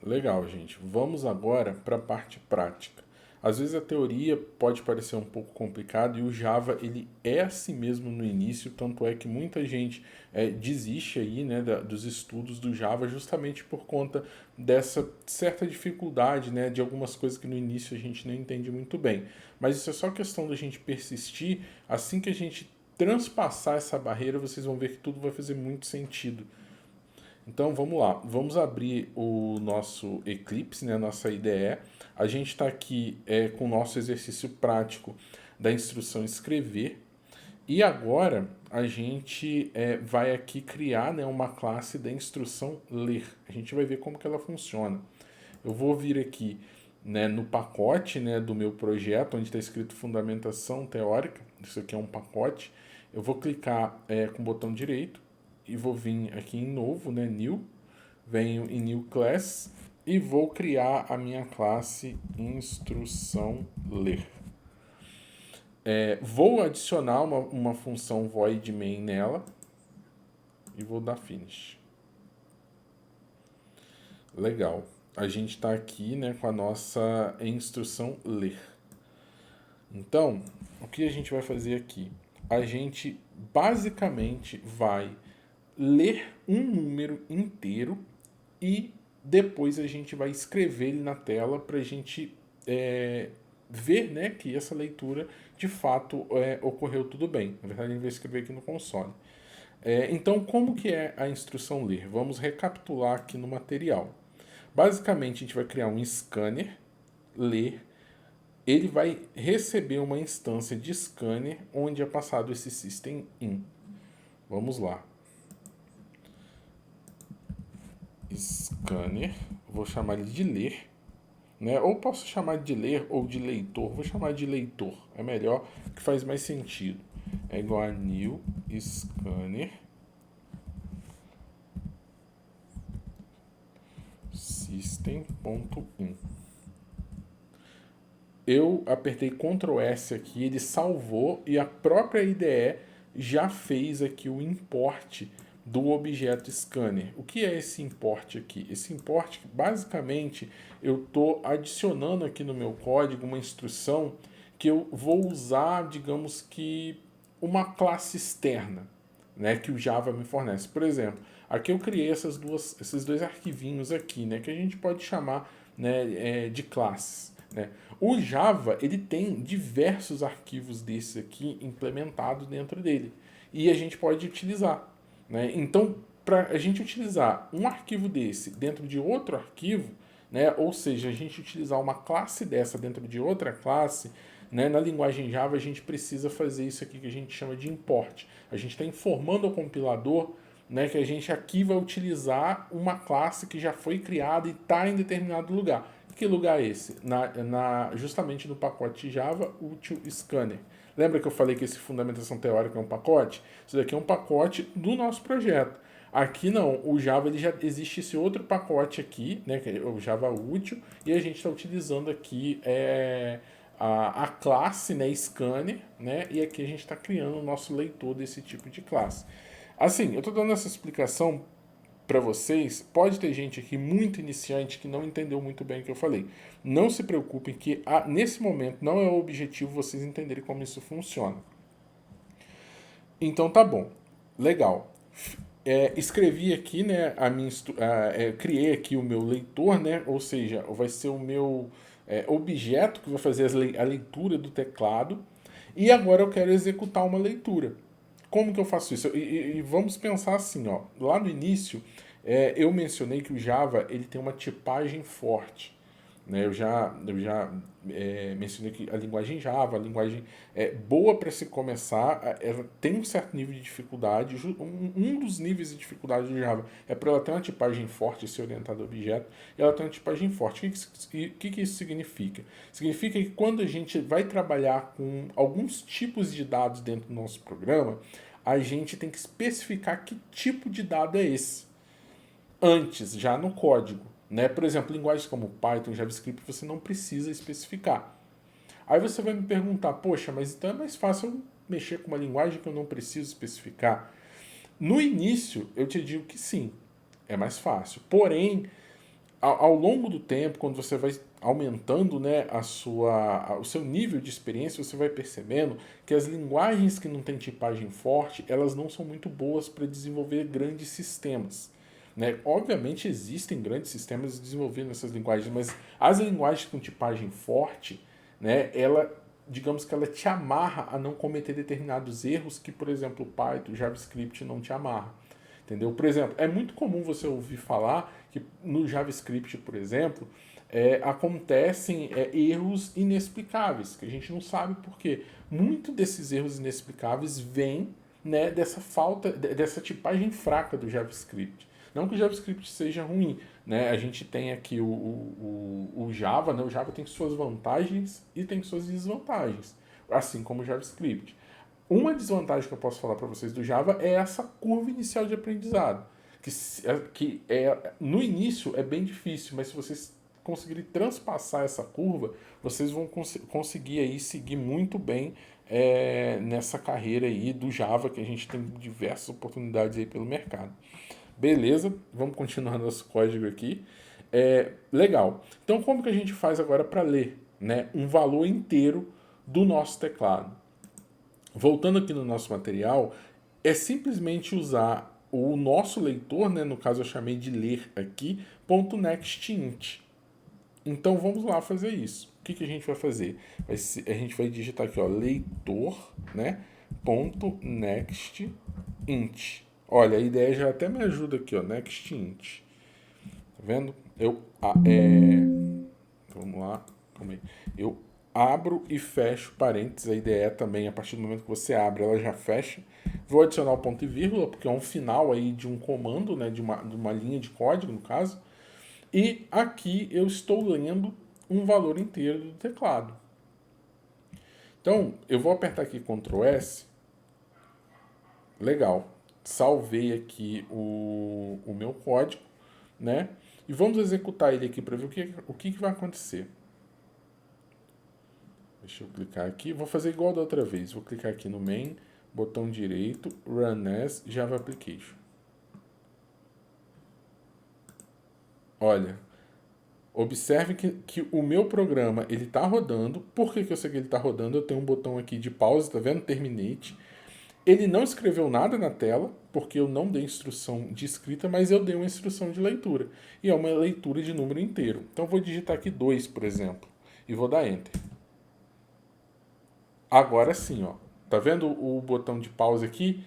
Legal, gente. Vamos agora para a parte prática. Às vezes a teoria pode parecer um pouco complicado e o Java ele é assim mesmo no início, tanto é que muita gente desiste aí, né, dos estudos do Java justamente por conta dessa certa dificuldade, né, de algumas coisas que no início a gente não entende muito bem. Mas isso é só questão da gente persistir. Assim que a gente transpassar essa barreira, vocês vão ver que tudo vai fazer muito sentido. Então vamos lá, vamos abrir o nosso Eclipse, né, nossa IDE. A gente está aqui com o nosso exercício prático da instrução escrever. E agora a gente vai aqui criar, né, uma classe da instrução ler. A gente vai ver como que ela funciona. Eu vou vir aqui, né, no pacote, né, do meu projeto, onde está escrito Fundamentação Teórica. Isso aqui é um pacote. Eu vou clicar com o botão direito e vou vir aqui em novo, né, New. Venho em New Class e vou criar a minha classe Instrução Ler. Vou adicionar uma função void main nela e vou dar finish. Legal. A gente está aqui, né, com a nossa instrução ler. Então, o que a gente vai fazer aqui? A gente basicamente vai ler um número inteiro e depois a gente vai escrever ele na tela para a gente ver, né, que essa leitura de fato ocorreu tudo bem. Na verdade, a gente vai escrever aqui no console. Então, como que é a instrução ler? Vamos recapitular aqui no material. Basicamente, a gente vai criar um scanner, ler, ele vai receber uma instância de scanner onde é passado esse system in. Vamos lá. Scanner, vou chamar ele de ler, né? Ou posso chamar de ler ou de leitor. Vou chamar de leitor, é melhor, que faz mais sentido. É igual a new scanner system.in. Eu apertei Ctrl S aqui, ele salvou e a própria IDE já fez aqui o import do objeto scanner. O que é esse import aqui? Esse import, basicamente, eu estou adicionando aqui no meu código uma instrução que eu vou usar, digamos que, uma classe externa, né, que o Java me fornece. Por exemplo, aqui eu criei esses dois arquivinhos aqui, né, que a gente pode chamar, né, de classes. Né? O Java ele tem diversos arquivos desses aqui implementados dentro dele e a gente pode utilizar. Né? Então, para a gente utilizar um arquivo desse dentro de outro arquivo, né? Ou seja, a gente utilizar uma classe dessa dentro de outra classe, né? Na linguagem Java a gente precisa fazer isso aqui que a gente chama de import. A gente está informando ao compilador, né, que a gente aqui vai utilizar uma classe que já foi criada e está em determinado lugar. Que lugar é esse? Justamente no pacote Java Util Scanner. Lembra que eu falei que esse Fundamentação Teórica é um pacote? Isso daqui é um pacote do nosso projeto. Aqui não, o Java ele já existe esse outro pacote aqui, né, que é o Java Útil, e a gente está utilizando aqui a classe, né, Scanner, né, e aqui a gente está criando o nosso leitor desse tipo de classe. Assim, eu estou dando essa explicação para vocês. Pode ter gente aqui muito iniciante que não entendeu muito bem o que eu falei. Não se preocupem que nesse momento não é o objetivo vocês entenderem como isso funciona. Então tá bom, legal. Escrevi aqui, né, criei aqui o meu leitor, né, ou seja, vai ser o meu objeto que vai fazer a leitura do teclado. E agora eu quero executar uma leitura. Como que eu faço isso? E vamos pensar assim, ó. Lá no início, eu mencionei que o Java ele tem uma tipagem forte. Né? Eu já mencionei que a linguagem Java, a linguagem boa para se começar, ela tem um certo nível de dificuldade. Um dos níveis de dificuldade do Java é para ela ter uma tipagem forte, ser orientada a objeto, e ela tem uma tipagem forte. O que isso significa? Significa que quando a gente vai trabalhar com alguns tipos de dados dentro do nosso programa, a gente tem que especificar que tipo de dado é esse antes, já no código. Né? Por exemplo, linguagens como Python, JavaScript, você não precisa especificar. Aí você vai me perguntar, poxa, mas então é mais fácil eu mexer com uma linguagem que eu não preciso especificar? No início, eu te digo que sim, é mais fácil. Porém, ao longo do tempo, quando você vai aumentando, né, o seu nível de experiência, você vai percebendo que as linguagens que não têm tipagem forte, elas não são muito boas para desenvolver grandes sistemas. Né? Obviamente existem grandes sistemas desenvolvendo essas linguagens, mas as linguagens com tipagem forte, né, digamos que ela te amarra a não cometer determinados erros que, por exemplo, o Python, o JavaScript não te amarra. Entendeu? Por exemplo, é muito comum você ouvir falar que no JavaScript, por exemplo, acontecem erros inexplicáveis, que a gente não sabe por quê. Muito desses erros inexplicáveis vêm, né, dessa falta, dessa tipagem fraca do JavaScript. Não que o JavaScript seja ruim, né? A gente tem aqui o Java, né? O Java tem suas vantagens e tem suas desvantagens, assim como o JavaScript. Uma desvantagem que eu posso falar para vocês do Java é essa curva inicial de aprendizado, no início é bem difícil, mas se vocês conseguirem transpassar essa curva, vocês vão conseguir aí seguir muito bem nessa carreira aí do Java, que a gente tem diversas oportunidades aí pelo mercado. Beleza, vamos continuar nosso código aqui. Legal. Então, como que a gente faz agora para ler, né, um valor inteiro do nosso teclado? Voltando aqui no nosso material, é simplesmente usar o nosso leitor, né, no caso eu chamei de ler aqui, .nextInt. Então vamos lá fazer isso. O que a gente vai fazer? A gente vai digitar aqui, ó, leitor, né, .nextInt. Olha, a ideia já até me ajuda aqui, ó, nextInt. Tá vendo? Vamos lá, calma aí. Eu abro e fecho parênteses, a ideia é também, a partir do momento que você abre, ela já fecha. Vou adicionar o ponto e vírgula, porque é um final aí de um comando, né, de uma linha de código, no caso. E aqui eu estou lendo um valor inteiro do teclado. Então, eu vou apertar aqui Ctrl S. Legal. Salvei aqui o meu código, né? E vamos executar ele aqui para ver o que vai acontecer. Deixa eu clicar aqui. Vou fazer igual da outra vez. Vou clicar aqui no main, botão direito, Run as Java Application. Olha, observe que o meu programa ele está rodando. Por que eu sei que ele está rodando? Eu tenho um botão aqui de pausa, tá vendo? Terminate. Ele não escreveu nada na tela, porque eu não dei instrução de escrita, mas eu dei uma instrução de leitura. E é uma leitura de número inteiro. Então eu vou digitar aqui 2, por exemplo, e vou dar Enter. Agora sim, ó. Tá vendo o botão de pausa aqui?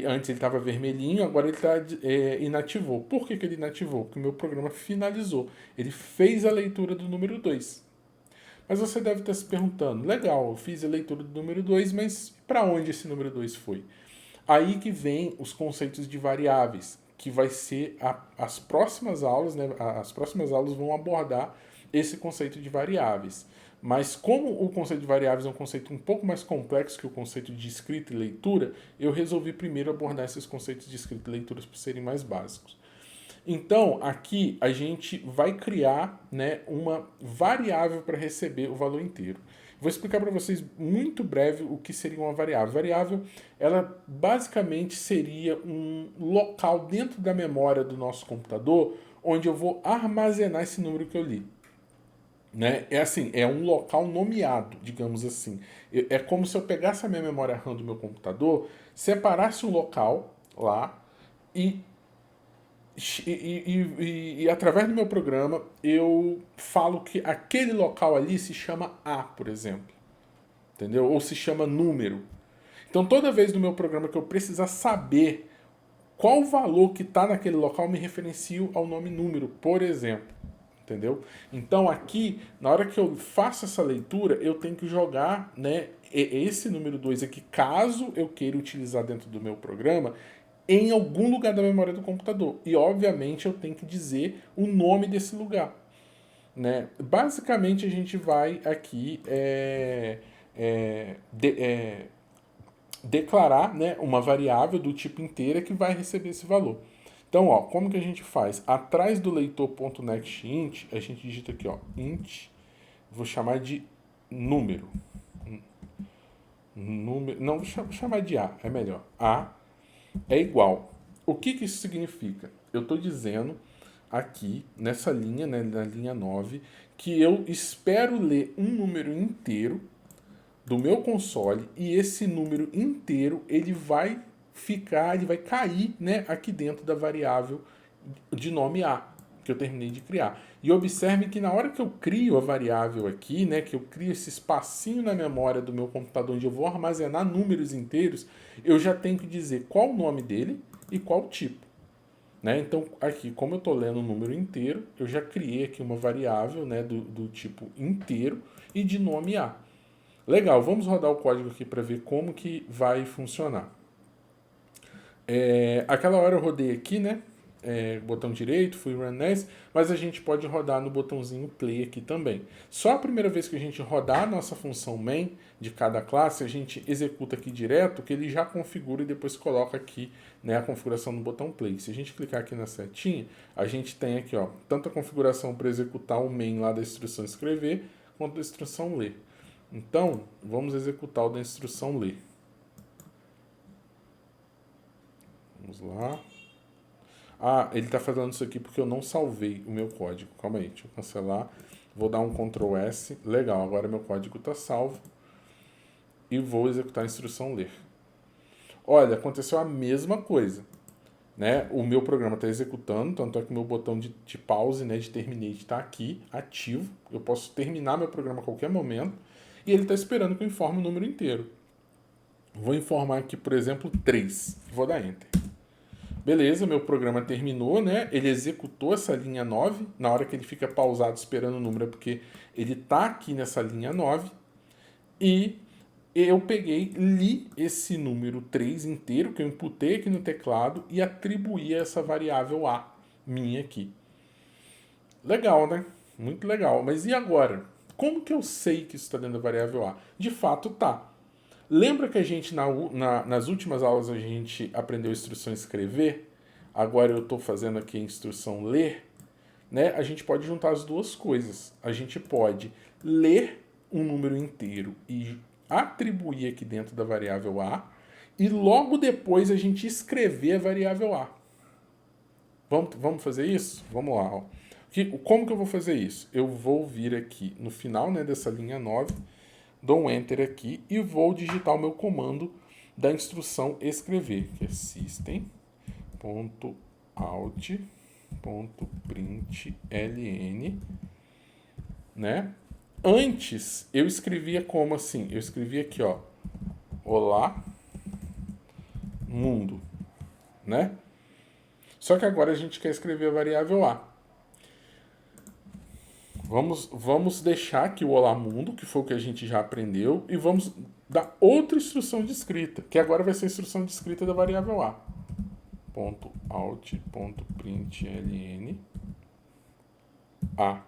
Antes ele estava vermelhinho, agora ele inativou. Por que ele inativou? Porque o meu programa finalizou. Ele fez a leitura do número 2. Mas você deve estar se perguntando, legal, eu fiz a leitura do número 2, mas para onde esse número 2 foi? Aí que vem os conceitos de variáveis, que vai ser as próximas aulas, né? As próximas aulas vão abordar esse conceito de variáveis. Mas como o conceito de variáveis é um conceito um pouco mais complexo que o conceito de escrita e leitura, eu resolvi primeiro abordar esses conceitos de escrita e leitura por serem mais básicos. Então, aqui a gente vai criar, né, uma variável para receber o valor inteiro. Vou explicar para vocês muito breve o que seria uma variável. Variável, ela basicamente seria um local dentro da memória do nosso computador onde eu vou armazenar esse número que eu li. Né? É um local nomeado, digamos assim. É como se eu pegasse a minha memória RAM do meu computador, separasse um local lá e através do meu programa eu falo que aquele local ali se chama A, por exemplo. Entendeu? Ou se chama número. Então toda vez no meu programa que eu precisar saber qual valor que está naquele local, eu me referencio ao nome número, por exemplo. Entendeu? Então aqui, na hora que eu faço essa leitura, eu tenho que jogar, né, esse número 2 aqui, caso eu queira utilizar dentro do meu programa, em algum lugar da memória do computador. E obviamente eu tenho que dizer o nome desse lugar. Né? Basicamente a gente vai aqui declarar, né, uma variável do tipo inteira que vai receber esse valor. Então, ó, como que a gente faz? Atrás do leitor.nextInt, a gente digita aqui, ó, int, vou chamar de número. Não, vou chamar de A, é melhor. A é igual. O que isso significa? Eu estou dizendo aqui nessa linha, né, na linha 9, que eu espero ler um número inteiro do meu console e esse número inteiro ele vai cair, né, aqui dentro da variável de nome A, que eu terminei de criar. E observe que na hora que eu crio a variável aqui, né, que eu crio esse espacinho na memória do meu computador onde eu vou armazenar números inteiros, eu já tenho que dizer qual o nome dele e qual o tipo. Né? Então, aqui, como eu estou lendo um número inteiro, eu já criei aqui uma variável, né, do tipo inteiro e de nome A. Legal, vamos rodar o código aqui para ver como que vai funcionar. Aquela hora eu rodei aqui, né? Botão direito, fui run as, mas a gente pode rodar no botãozinho play aqui também. Só a primeira vez que a gente rodar a nossa função main de cada classe, a gente executa aqui direto, que ele já configura e depois coloca aqui, né, a configuração no botão play. Se a gente clicar aqui na setinha, a gente tem aqui, ó, tanto a configuração para executar o main lá da instrução escrever, quanto da instrução ler. Então, vamos executar o da instrução ler. Vamos lá. Ah, ele está fazendo isso aqui porque eu não salvei o meu código. Calma aí, deixa eu cancelar. Vou dar um Ctrl S. Legal, agora meu código está salvo. E vou executar a instrução ler. Olha, aconteceu a mesma coisa. Né? O meu programa está executando, tanto é que o meu botão de pause, né, de terminate, está aqui, ativo. Eu posso terminar meu programa a qualquer momento. E ele está esperando que eu informe o número inteiro. Vou informar aqui, por exemplo, 3. Vou dar Enter. Beleza, meu programa terminou, né? Ele executou essa linha 9. Na hora que ele fica pausado esperando o número é porque ele está aqui nessa linha 9. E eu peguei, li esse número 3 inteiro que eu imputei aqui no teclado e atribuí a essa variável A minha aqui. Legal, né? Muito legal. Mas e agora? Como que eu sei que isso está dentro da variável A? De fato, tá. Lembra que a gente, nas últimas aulas, a gente aprendeu a instrução escrever? Agora eu estou fazendo aqui a instrução ler. Né? A gente pode juntar as duas coisas. A gente pode ler um número inteiro e atribuir aqui dentro da variável A. E logo depois a gente escrever a variável A. Vamos fazer isso? Vamos lá. Ó. Como que eu vou fazer isso? Eu vou vir aqui no final, né, dessa linha 9, dou um Enter aqui e vou digitar o meu comando da instrução escrever, que é system.out.println, né? Antes eu escrevia como assim? Eu escrevia aqui, ó, olá mundo, né? Só que agora a gente quer escrever a variável A. Vamos deixar aqui o olá mundo, que foi o que a gente já aprendeu, e vamos dar outra instrução de escrita, que agora vai ser a instrução de escrita da variável A. .out.println A.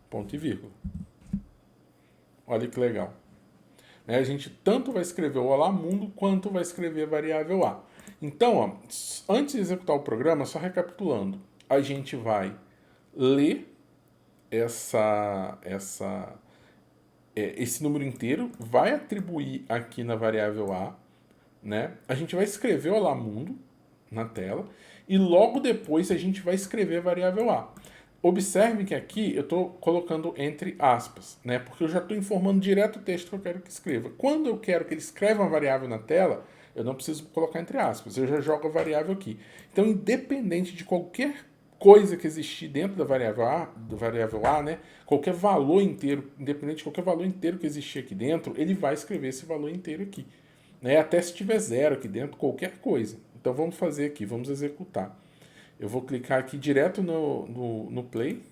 Ponto e vírgula. Olha que legal. Né? A gente tanto vai escrever o olá mundo, quanto vai escrever a variável A. Então, ó, antes de executar o programa, só recapitulando, a gente vai ler esse número inteiro, vai atribuir aqui na variável A, né? A gente vai escrever o olá mundo na tela e logo depois a gente vai escrever a variável A. Observe que aqui eu estou colocando entre aspas, né? Porque eu já estou informando direto o texto que eu quero que escreva. Quando eu quero que ele escreva uma variável na tela, eu não preciso colocar entre aspas, eu já jogo a variável aqui. Então, independente de qualquer coisa que existir dentro da variável A, né? Qualquer valor inteiro, independente de qualquer valor inteiro que existir aqui dentro, ele vai escrever esse valor inteiro aqui. Né? Até se tiver zero aqui dentro, qualquer coisa. Então, vamos fazer aqui, vamos executar. Eu vou clicar aqui direto no play.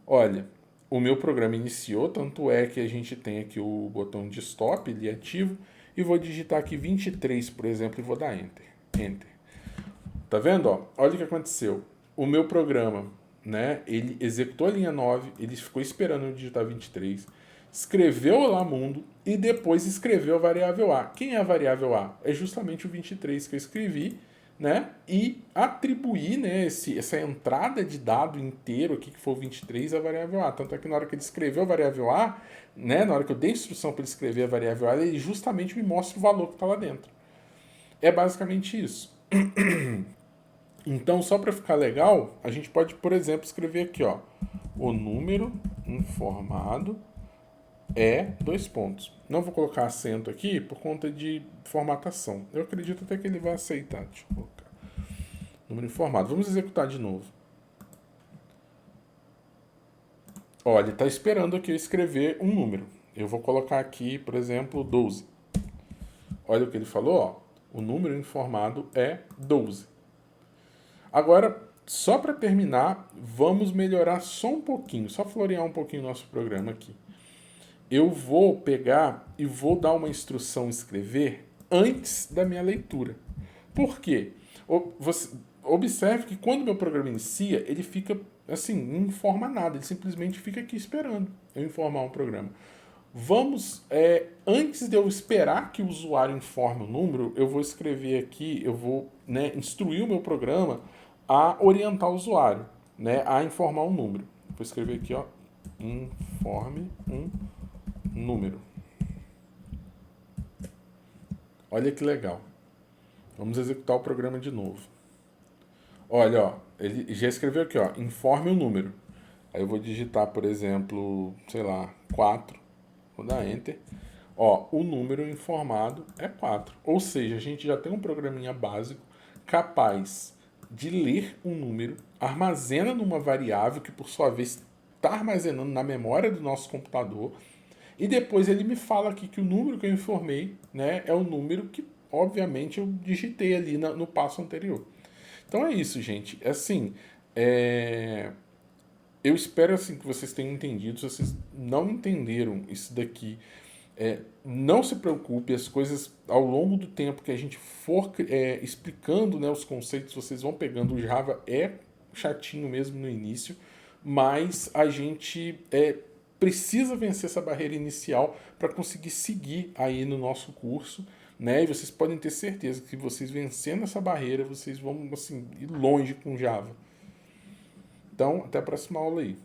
Olha, o meu programa iniciou, tanto é que a gente tem aqui o botão de stop, ele é ativo, e vou digitar aqui 23, por exemplo, e vou dar Enter. Enter. Tá vendo? Ó? Olha o que aconteceu. O meu programa, né, ele executou a linha 9, ele ficou esperando eu digitar 23, escreveu o olá mundo e depois escreveu a variável A. Quem é a variável A? É justamente o 23 que eu escrevi, né, e atribuir, né, essa entrada de dado inteiro aqui, que foi o 23, à variável A. Tanto é que na hora que ele escreveu a variável A, né, na hora que eu dei a instrução para ele escrever a variável A, ele justamente me mostra o valor que está lá dentro. É basicamente isso. Então, só para ficar legal, a gente pode, por exemplo, escrever aqui, ó, o número informado é dois pontos. Não vou colocar acento aqui por conta de formatação. Eu acredito até que ele vai aceitar. Deixa eu colocar. Número informado. Vamos executar de novo. Olha, ele está esperando aqui eu escrever um número. Eu vou colocar aqui, por exemplo, 12. Olha o que ele falou, ó. O número informado é 12. Agora, só para terminar, vamos melhorar só um pouquinho, só florear um pouquinho o nosso programa aqui. Eu vou pegar e vou dar uma instrução escrever antes da minha leitura. Por quê? Você observe que quando meu programa inicia, ele fica assim, não informa nada, ele simplesmente fica aqui esperando eu informar um programa. Vamos, antes de eu esperar que o usuário informe o número, eu vou escrever aqui, eu vou, né, instruir o meu programa a orientar o usuário, né, a informar um número. Vou escrever aqui, ó, informe um número. Olha que legal. Vamos executar o programa de novo. Olha, ó, ele já escreveu aqui, ó, informe o número. Aí eu vou digitar, por exemplo, sei lá, 4. Vou dar Enter. Ó, o número informado é 4. Ou seja, a gente já tem um programinha básico capaz de ler um número, armazena numa variável que, por sua vez, está armazenando na memória do nosso computador, e depois ele me fala aqui que o número que eu informei, né, é o número que, obviamente, eu digitei ali no passo anterior. Então é isso, gente. Assim, eu espero assim que vocês tenham entendido. Se vocês não entenderam isso daqui, não se preocupe, as coisas ao longo do tempo que a gente for explicando, né, os conceitos, vocês vão pegando. O Java é chatinho mesmo no início, mas a gente precisa vencer essa barreira inicial para conseguir seguir aí no nosso curso, né? E vocês podem ter certeza que vocês vencendo essa barreira, vocês vão assim ir longe com Java. Então, até a próxima aula aí.